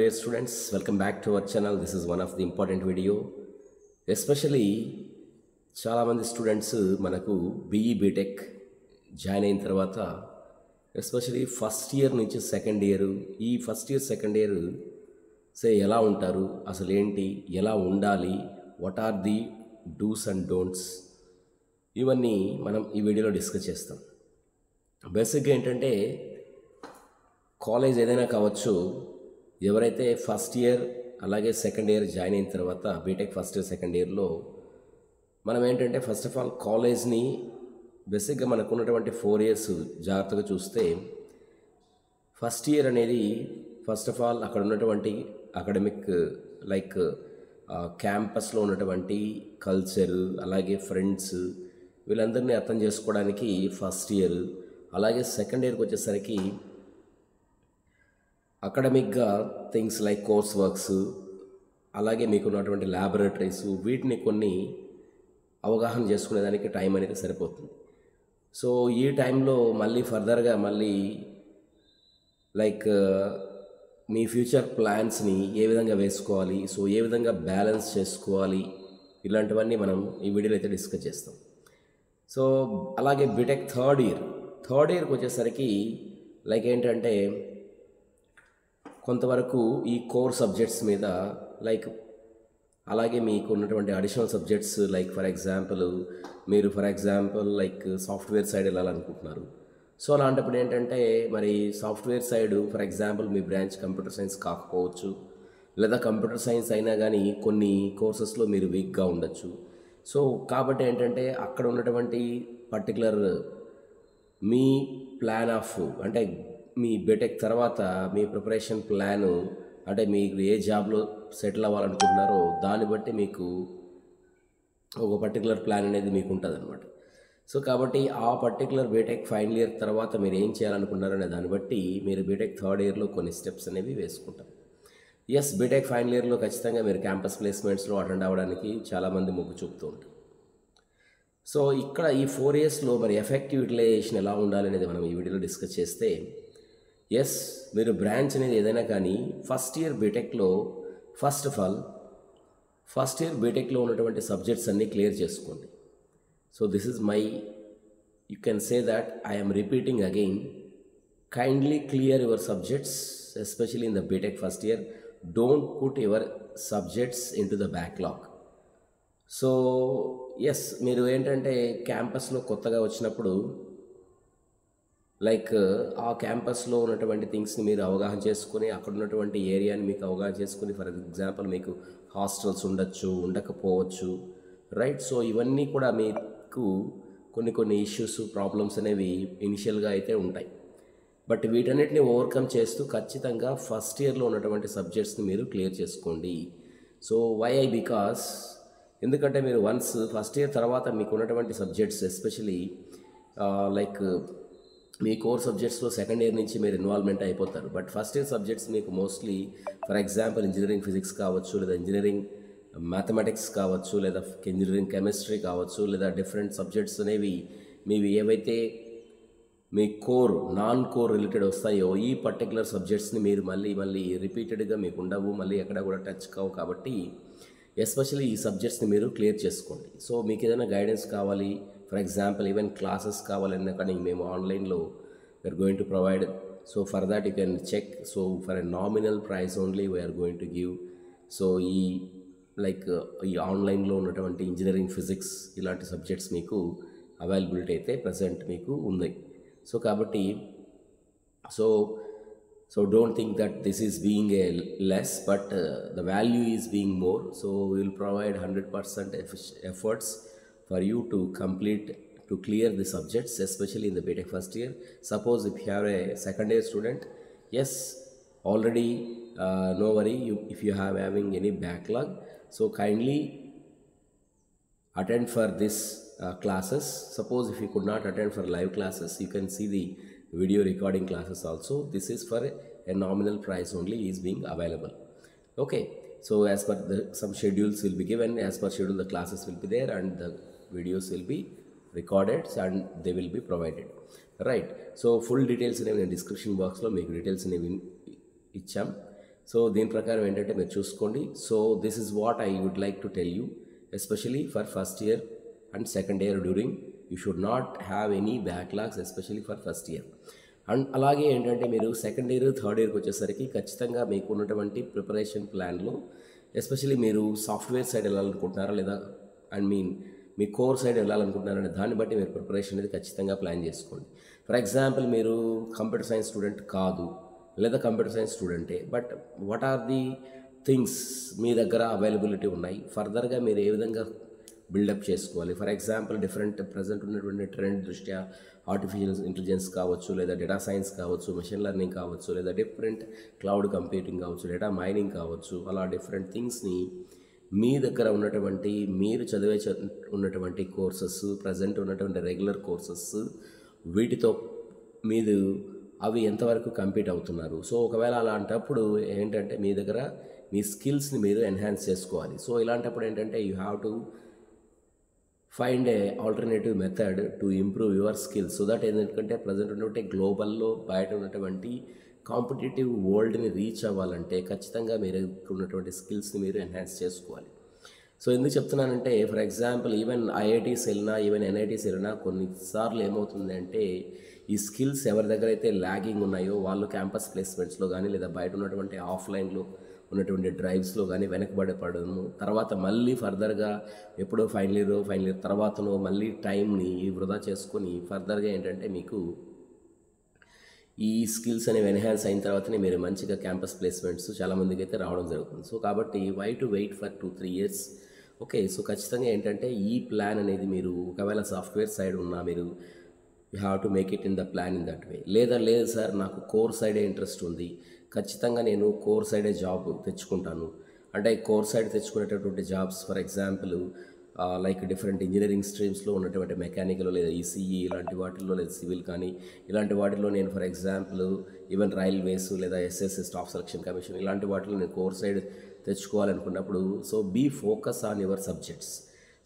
dear students, welcome back to our channel. This is one of the important video. Especially చాలా మంది students మనకు BE BTech join అయిన తర్వాత especially first year నుంచి second year, ఈ first year second year ఎలా ఉంటారు, అసలు ఏంటి, ఎలా ఉండాలి, what are the dos and don'ts, ఇవన్నీ మనం ఈ వీడియోలో డిస్కస్ చేస్తాం. బేసిక్గా ఏంటంటే కాలేజ్ ఏదైనా కావచ్చు, ఎవరైతే ఫస్ట్ ఇయర్ అలాగే సెకండ్ ఇయర్ జాయిన్ అయిన తర్వాత బీటెక్ ఫస్ట్ ఇయర్ సెకండ్ ఇయర్లో మనం ఏంటంటే ఫస్ట్ ఆఫ్ ఆల్ కాలేజ్ని బేసిక్గా మనకు ఉన్నటువంటి 4 ఇయర్స్ జాగ్రత్తగా చూస్తే ఫస్ట్ ఇయర్ అనేది ఫస్ట్ ఆఫ్ ఆల్ అక్కడ ఉన్నటువంటి అకాడమిక్ లైక్ క్యాంపస్లో ఉన్నటువంటి కల్చర్ అలాగే ఫ్రెండ్స్ వీళ్ళందరినీ అర్థం చేసుకోవడానికి ఫస్ట్ ఇయర్. అలాగే సెకండ్ ఇయర్కి వచ్చేసరికి అకాడమిక్గా థింగ్స్ లైక్ కోర్స్ వర్క్స్ అలాగే మీకు ఉన్నటువంటి ల్యాబొరేటరీస్ వీటిని కొన్ని అవగాహన చేసుకునేదానికి టైం అనేది సరిపోతుంది. సో ఈ టైంలో మళ్ళీ ఫర్దర్గా మళ్ళీ లైక్ మీ ఫ్యూచర్ ప్లాన్స్ని ఏ విధంగా వేసుకోవాలి, సో ఏ విధంగా బ్యాలెన్స్ చేసుకోవాలి, ఇలాంటివన్నీ మనం ఈ వీడియోలో అయితే డిస్కస్ చేస్తాం. సో అలాగే బీటెక్ థర్డ్ ఇయర్కి వచ్చేసరికి లైక్ ఏంటంటే కొంతవరకు ఈ కోర్ సబ్జెక్ట్స్ మీద లైక్ అలాగే మీకు ఉన్నటువంటి additional subjects like for example like software side వెళ్ళాలనుకుంటున్నారు. సో అలాంటప్పుడు ఏంటంటే మరి సాఫ్ట్వేర్ సైడ్ ఫర్ ఎగ్జాంపుల్ మీ బ్రాంచ్ కంప్యూటర్ సైన్స్ కాకపోవచ్చు, లేదా కంప్యూటర్ సైన్స్ అయినా కానీ కొన్ని కోర్సెస్లో మీరు వీక్గా ఉండొచ్చు. సో కాబట్టి ఏంటంటే అక్కడ ఉన్నటువంటి పర్టికులర్ మీ ప్లాన్ ఆఫ్ అంటే మీ బీటెక్ తర్వాత మీ ప్రిపరేషన్ ప్లాను అంటే మీరు ఏ జాబ్లో సెటిల్ అవ్వాలనుకుంటున్నారో దాన్ని బట్టి మీకు ఒక పర్టికులర్ ప్లాన్ అనేది మీకు ఉంటుంది అనమాట. సో కాబట్టి ఆ పర్టికులర్ బీటెక్ ఫైనల్ ఇయర్ తర్వాత మీరు ఏం చేయాలనుకుంటున్నారనే దాన్ని బట్టి మీరు బీటెక్ థర్డ్ ఇయర్లో కొన్ని స్టెప్స్ అనేవి వేసుకుంటారు. ఎస్, బీటెక్ ఫైనల్ ఇయర్లో ఖచ్చితంగా మీరు క్యాంపస్ ప్లేస్మెంట్స్లో అటెండ్ అవ్వడానికి చాలామంది మొగ్గు చూపుతూ ఉంటారు. సో ఇక్కడ ఈ 4 ఇయర్స్లో మరి ఎఫెక్టివ్ యూటిలైజేషన్ ఎలా ఉండాలి అనేది మనం ఈ వీడియోలో డిస్కస్ చేస్తే, ఎస్ మీరు బ్రాంచ్ అనేది ఏదైనా కానీ ఫస్ట్ ఇయర్ బీటెక్లో first of all first year బీటెక్లో ఉన్నటువంటి సబ్జెక్ట్స్ అన్నీ క్లియర్ చేసుకోండి. So this is my you can say that I'm repeating again, kindly clear your subjects especially in the BTech first year. Don't put your subjects into the backlog. So yes మీరు ఏంటంటే క్యాంపస్లో కొత్తగా వచ్చినప్పుడు like ఆ క్యాంపస్లో ఉన్నటువంటి థింగ్స్ని మీరు అవగాహన చేసుకుని అక్కడ ఉన్నటువంటి ఏరియాని మీకు అవగాహన చేసుకుని ఫర్ ఎగ్జాంపుల్ మీకు హాస్టల్స్ ఉండొచ్చు, ఉండకపోవచ్చు, రైట్. సో ఇవన్నీ కూడా మీకు కొన్ని ఇష్యూస్ ప్రాబ్లమ్స్ అనేవి ఇనిషియల్గా అయితే ఉంటాయి. బట్ వీటన్నిటిని ఓవర్కమ్ చేస్తూ ఖచ్చితంగా ఫస్ట్ ఇయర్లో ఉన్నటువంటి సబ్జెక్ట్స్ని మీరు క్లియర్ చేసుకోండి. సో బికాస్ ఎందుకంటే మీరు వన్స్ ఫస్ట్ ఇయర్ తర్వాత మీకు ఉన్నటువంటి సబ్జెక్ట్స్ ఎస్పెషలీ లైక్ మీ కోర్ సబ్జెక్ట్స్లో సెకండ్ ఇయర్ నుంచి మీరు ఇన్వాల్వ్మెంట్ అయిపోతారు. బట్ ఫస్ట్ ఇయర్ సబ్జెక్ట్స్ మీకు mostly for example engineering physics కావచ్చు, లేదా ఇంజనీరింగ్ మ్యాథమెటిక్స్ కావచ్చు, లేదా ఇంజనీరింగ్ కెమిస్ట్రీ కావచ్చు, లేదా డిఫరెంట్ సబ్జెక్ట్స్ అనేవి మీవి ఏవైతే మీ నాన్ కోర్ రిలేటెడ్ వస్తాయో ఈ పర్టికులర్ సబ్జెక్ట్స్ని మీరు మళ్ళీ రిపీటెడ్గా మీకు ఉండవు, మళ్ళీ ఎక్కడ కూడా టచ్ కావు. కాబట్టి ఎస్పెషల్లీ ఈ సబ్జెక్ట్స్ని మీరు క్లియర్ చేసుకోండి. సో మీకు ఏదైనా గైడెన్స్ కావాలి, ఫర్ ఎగ్జాంపుల్ ఈవెన్ క్లాసెస్ కావాలన్నా కానీ మేము ఆన్లైన్లో we're going to provide. So for that you can check. So for a nominal price only we're going to give. So ఈ ఆన్లైన్లో ఉన్నటువంటి ఇంజనీరింగ్ ఫిజిక్స్ ఇలాంటి సబ్జెక్ట్స్ మీకు అవైలబిలిటీ అయితే ప్రజెంట్ మీకు ఉంది. సో కాబట్టి so don't think that this is being a less, but the value is being more. So we will provide 100% efforts for you to clear the subjects, especially in the BTech first year. Suppose if you have a second year student, yes, already no worry if you have having any backlog. So kindly attend for this classes. Suppose if you could not attend for live classes, you can see the video recording classes also. This is for a nominal price only is being available. Okay, so as per some schedules will be given, as per schedule the classes will be there and the videos will be recorded and they will be provided, right. So full details in the description box lo meeku details అనేవి ఇచ్చాం. So దీని ప్రకారం ఏంటంటే మీరు చూసుకోండి. So this is what I would like to tell you, especially for first year and second year during you should not have any backlogs, especially for first year. And అలాగే ఏంటంటే మీరు సెకండ్ ఇయర్ థర్డ్ ఇయర్కి వచ్చేసరికి ఖచ్చితంగా మీకు ఉన్నటువంటి preparation ప్లాన్లో especially మీరు సాఫ్ట్వేర్ సైడ్ వెళ్ళాలనుకుంటున్నారా లేదా మీ కోర్ సైడ్ వెళ్ళాలనుకుంటున్నారనే దాన్ని బట్టి మీరు ప్రిపరేషన్ అనేది ఖచ్చితంగా ప్లాన్ చేసుకోండి. ఫర్ ఎగ్జాంపుల్ మీరు కంప్యూటర్ సైన్స్ స్టూడెంట్ కాదు లేదా కంప్యూటర్ సైన్స్ స్టూడెంటే, but what are the things మీ దగ్గర అవైలబిలిటీ ఉన్నాయి, ఫర్దర్గా మీరు ఏ విధంగా బిల్డప్ చేసుకోవాలి. ఫర్ ఎగ్జాంపుల్ డిఫరెంట్ ప్రజెంట్ ఉన్నటువంటి ట్రెండ్ దృష్ట్యా ఆర్టిఫిషియల్ ఇంటెలిజెన్స్ కావచ్చు, లేదా డేటా సైన్స్ కావచ్చు, మెషిన్ లెర్నింగ్ కావచ్చు, లేదా డిఫరెంట్ క్లౌడ్ కంప్యూటింగ్ కావచ్చు, డేటా మైనింగ్ కావచ్చు, అలా డిఫరెంట్ థింగ్స్ని మీ దగ్గర ఉన్నటువంటి మీరు ఉన్నటువంటి కోర్సెస్, ప్రజెంట్ ఉన్నటువంటి రెగ్యులర్ కోర్సెస్, వీటితో మీరు అవి ఎంతవరకు కంపీట్ అవుతున్నారు. సో ఒకవేళ అలాంటప్పుడు ఏంటంటే మీ దగ్గర మీ స్కిల్స్ని మీరు ఎన్హాన్స్ చేసుకోవాలి. సో ఇలాంటప్పుడు ఏంటంటే you have to find a alternative method to improve your skills. So that ఎందుకంటే ప్రజెంట్ ఉన్నటువంటి గ్లోబల్లో బయట ఉన్నటువంటి కాంపిటేటివ్ వరల్డ్ని రీచ్ అవ్వాలంటే ఖచ్చితంగా మీరు ఉన్నటువంటి స్కిల్స్ని మీరు ఎన్హాన్స్ చేసుకోవాలి. సో ఎందుకు చెప్తున్నానంటే ఫర్ ఎగ్జాంపుల్ ఈవెన్ ఐఐటీస్ వెళ్ళినా, ఈవెన్ ఎన్ఐటీస్ వెళ్ళినా కొన్నిసార్లు ఏమవుతుందంటే ఈ స్కిల్స్ ఎవరి దగ్గర అయితే ల్యాగింగ్ ఉన్నాయో వాళ్ళు క్యాంపస్ ప్లేస్మెంట్స్లో కానీ లేదా బయట ఉన్నటువంటి ఆఫ్లైన్లో ఉన్నటువంటి డ్రైవ్స్లో కానీ వెనకబడపడము, తర్వాత మళ్ళీ ఫర్దర్గా ఎప్పుడో ఫైనల్ ఇయర్ తర్వాతనో మళ్ళీ టైంని వృధా చేసుకొని ఫర్దర్గా ఏంటంటే మీకు ఈ స్కిల్స్ అనేవి ఎన్హాన్స్ అయిన తర్వాతనే మీరు మంచిగా క్యాంపస్ ప్లేస్మెంట్స్ చాలామందికి అయితే రావడం జరుగుతుంది. సో కాబట్టి why to wait for 2-3 years? Okay, so ఖచ్చితంగా ఏంటంటే ఈ ప్లాన్ అనేది మీరు ఒకవేళ సాఫ్ట్వేర్ సైడ్ ఉన్నా మీరు you have to make it in the plan in that way. లేదు సార్ నాకు కోర్ సైడే ఇంట్రెస్ట్ ఉంది, ఖచ్చితంగా నేను కోర్ సైడే జాబ్ తెచ్చుకుంటాను అంటే కోర్ సైడ్ తెచ్చుకునేటటువంటి jobs for example like different engineering స్ట్రీమ్స్లో ఉన్నటువంటి మెకానికల్ లేదా ఈసీఈ ఇలాంటి వాటిల్లో లేదా సివిల్ కానీ ఇలాంటి వాటిల్లో నేను ఫర్ ఎగ్జాంపుల్ ఈవెన్ రైల్వేస్ లేదా ఎస్ఎస్సి స్టాఫ్ సెలక్షన్ కమిషన్ ఇలాంటి వాటిలో నేను కోర్ సైడ్ తెచ్చుకోవాలనుకున్నప్పుడు so be focus on your subjects.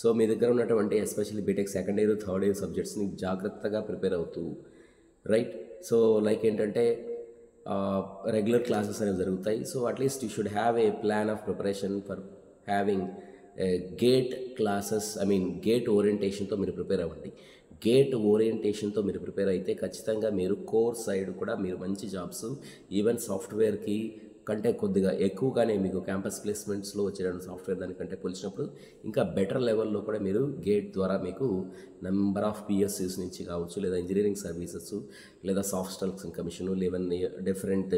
So మీ దగ్గర ఉన్నటువంటి especially BTech second year third year సబ్జెక్ట్స్ని జాగ్రత్తగా ప్రిపేర్ అవుతూ రైట్. సో లైక్ ఏంటంటే రెగ్యులర్ క్లాసెస్ అనేవి జరుగుతాయి. So at least you should have a plan of preparation for having GATE classes, GATE ఓరియంటేషన్తో మీరు ప్రిపేర్ అవ్వండి. గేట్ ఓరియంటేషన్తో మీరు ప్రిపేర్ అయితే ఖచ్చితంగా మీరు కోర్ సైడ్ కూడా మీరు మంచి జాబ్స్ ఈవెన్ సాఫ్ట్వేర్కి కంటే కొద్దిగా ఎక్కువగానే మీకు క్యాంపస్ ప్లేస్మెంట్స్లో వచ్చేటువంటి సాఫ్ట్వేర్ దానికంటే పోల్చినప్పుడు ఇంకా బెటర్ లెవెల్లో కూడా మీరు గేట్ ద్వారా మీకు నెంబర్ ఆఫ్ పిఎస్సీస్ నుంచి కావచ్చు లేదా ఇంజనీరింగ్ సర్వీసెస్ లేదా soft selection commission even different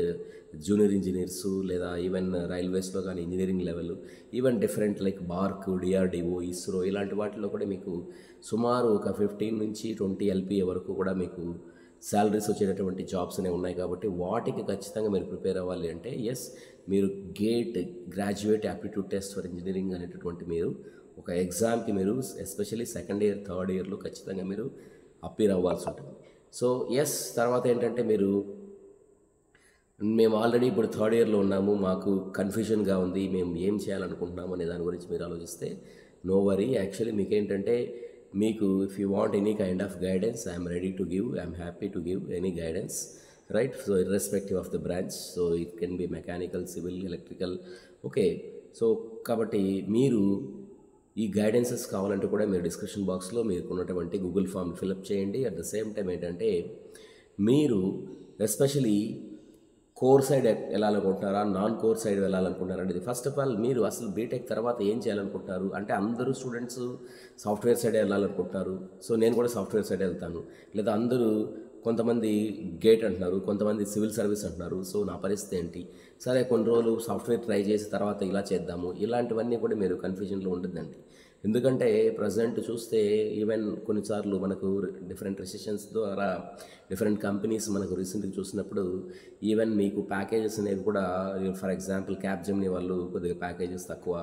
junior engineers లేదా ఈవెన్ రైల్వేస్లో కానీ engineering level even different like BARC, DRDO, ISRO ఇలాంటి వాటిలో కూడా మీకు సుమారు ఒక 15 నుంచి 20 LPA వరకు కూడా మీకు శాలరీస్ వచ్చేటటువంటి జాబ్స్ అనేవి ఉన్నాయి. కాబట్టి వాటికి ఖచ్చితంగా మీరు ప్రిపేర్ అవ్వాలి అంటే ఎస్ మీరు gate graduate aptitude test for engineering అనేటటువంటి మీరు ఒక ఎగ్జామ్కి మీరు ఎస్పెషల్లీ సెకండ్ ఇయర్ థర్డ్ ఇయర్లో ఖచ్చితంగా మీరు అపీర్ అవ్వాల్సి ఉంటుంది. సో ఎస్ తర్వాత ఏంటంటే మేము ఆల్రెడీ ఇప్పుడు థర్డ్ ఇయర్లో ఉన్నాము, మాకు కన్ఫ్యూజన్గా ఉంది, మేము ఏం చేయాలనుకుంటున్నాము అనే దాని గురించి మీరు ఆలోచిస్తే నో వరీ. యాక్చువల్లీ మీకేంటంటే మీకు if you want any kind of guidance I'm ready to give, I'm happy to give any guidance right. So irrespective of the branch, so it can be mechanical, civil, electrical. Okay, so కాబట్టి మీరు ఈ guidances కావాలంటే కూడా మీరు description బాక్స్లో మీకు ఉన్నటువంటి Google form fill up చేయండి. అట్ ద సేమ్ టైం ఏంటంటే మీరు ఎస్పెషలీ కోర్ సైడ్ వెళ్ళాలనుకుంటున్నారా, నాన్ కోర్ సైడ్ వెళ్ళాలనుకుంటున్నారా అనేది ఫస్ట్ ఆఫ్ ఆల్ మీరు అసలు బీటెక్ తర్వాత ఏం చేయాలనుకుంటున్నారు అంటే అందరూ స్టూడెంట్స్ సాఫ్ట్వేర్ సైడ్ వెళ్ళాలనుకుంటున్నారు. సో నేను కూడా సాఫ్ట్వేర్ సైడ్ వెళ్తాను, లేదా అందరూ కొంతమంది గేట్ అంటున్నారు, కొంతమంది సివిల్ సర్వీస్ అంటున్నారు. సో నా పరిస్థితి ఏంటి, సరే కొన్ని రోజులు సాఫ్ట్వేర్ ట్రై చేసి తర్వాత ఇలా చేద్దాము, ఇలాంటివన్నీ కూడా మీరు కన్ఫ్యూజన్లో ఉంటుందండి. ఎందుకంటే ప్రజెంట్ చూస్తే ఈవెన్ కొన్నిసార్లు మనకు డిఫరెంట్ రెసిషన్స్ ద్వారా డిఫరెంట్ కంపెనీస్ మనకు రీసెంట్గా చూసినప్పుడు ఈవెన్ మీకు ప్యాకేజెస్ అనేవి కూడా ఫర్ ఎగ్జాంపుల్ క్యాప్జెమినీ వాళ్ళు కొద్దిగా ప్యాకేజెస్ తక్కువ,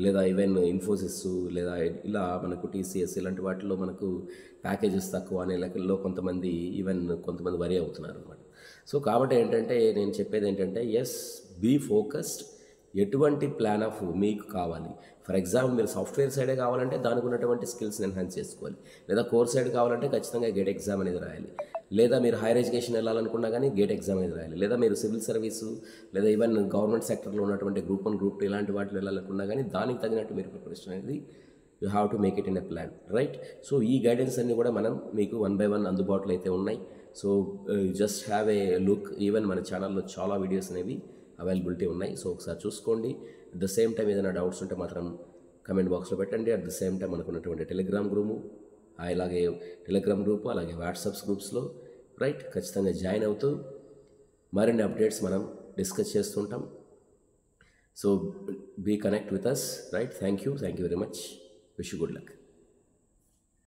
లేదా ఈవెన్ ఇన్ఫోసిస్ లేదా ఇలా మనకు టీసీఎస్ ఇలాంటి వాటిలో మనకు ప్యాకేజెస్ తక్కువ అనే లెక్కల్లో కొంతమంది వరి అవుతున్నారు అనమాట. సో కాబట్టి ఏంటంటే నేను చెప్పేది ఏంటంటే ఎస్ బీ ఫోకస్డ్, ఎటువంటి ప్లాన్ ఆఫ్ మీకు కావాలి. ఫర్ ఎగ్జాంపుల్ మీరు సాఫ్ట్వేర్ సైడే కావాలంటే దానికి ఉన్నటువంటి స్కిల్స్ని ఎన్హాన్స్ చేసుకోవాలి, లేదా కోర్ సైడ్ కావాలంటే ఖచ్చితంగా గేట్ ఎగ్జామ్ అనేది రాయాలి, లేదా మీరు హైయర్ ఎడ్యుకేషన్ వెళ్ళాలనుకున్నా కానీ గేట్ ఎగ్జామ్ అనేది రాయాలి, లేదా మీరు సివిల్ సర్వీసు లేదా ఈవెన్ గవర్నమెంట్ సెక్టర్లో ఉన్నటువంటి గ్రూప్ 1 గ్రూప్ 2 ఇలాంటి వాటిలో వెళ్ళాలనుకున్నా కానీ దానికి తగినట్టు మీరు ప్రిపరేషన్ అనేది you have to make it in a plan, right. So ఈ గైడెన్స్ అన్నీ కూడా మనం మీకు 1 by 1 అందుబాటులో అయితే ఉన్నాయి. So just have a look. Even మన ఛానల్లో చాలా వీడియోస్ అనేవి అవైలబిలిటీ ఉన్నాయి. సో ఒకసారి చూసుకోండి. అట్ ద సేమ్ టైం ఏదైనా డౌట్స్ ఉంటే మాత్రం కమెంట్ బాక్స్లో పెట్టండి. అట్ ద సేమ్ టైం అనుకున్నటువంటి టెలిగ్రామ్ గ్రూపు, అలాగే టెలిగ్రామ్ గ్రూపు, అలాగే వాట్సాప్ గ్రూప్స్లో రైట్ ఖచ్చితంగా జాయిన్ అవుతూ మరిన్ని అప్డేట్స్ మనం డిస్కస్ చేస్తుంటాం. So be connect with us, right. Thank you very much. Wish you good luck.